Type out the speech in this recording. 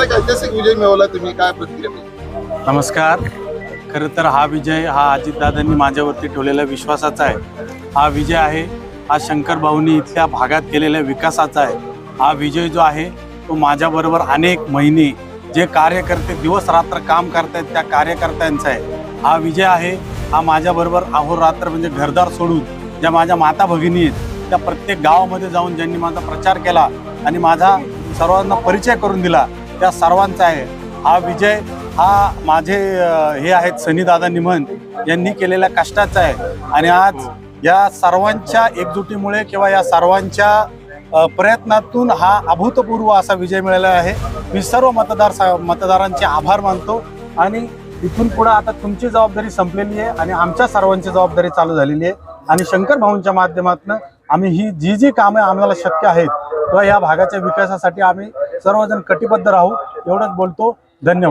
ऐतिहासिक विजय मिळवला तुम्ही, काय प्रतिक्रिया? नमस्कार. खरं तर हा विजय हा अजितदादांनी माझ्यावरती ठेवलेला विश्वासाचा आहे. हा विजय आहे हा शंकर भाऊंनी इथल्या भागात केलेल्या विकासाचा आहे. हा विजय जो आहे तो माझ्याबरोबर अनेक महिने जे कार्यकर्ते दिवस रात्र काम करतायत त्या कार्यकर्त्यांचा आहे. हा विजय आहे हा माझ्याबरोबर अहोरात्र म्हणजे घरदार सोडून ज्या माझ्या माता भगिनी आहेत त्या प्रत्येक गावामध्ये जाऊन ज्यांनी माझा प्रचार केला आणि माझा सर्वांना परिचय करून दिला त्या सर्वांचा आहे. हा विजय हा माझे हे आहेत सनीदादा निमन यांनी केलेल्या कष्टाचा आहे. आणि आज या सर्वांच्या एकजुटीमुळे किंवा या सर्वांच्या प्रयत्नातून हा अभूतपूर्व असा विजय मिळाला आहे. मी सर्व मतदारांचे आभार मानतो आणि इथून पुढे आता तुमची जबाबदारी संपलेली आहे आणि आमच्या सर्वांची जबाबदारी चालू झालेली आहे. आणि शंकर भाऊंच्या माध्यमातून आम्ही ही जी कामे आम्हाला शक्य आहेत किंवा या भागाच्या विकासासाठी आम्ही सर्वजण कटिबद्ध राहू एवढंच बोलतो. धन्यवाद.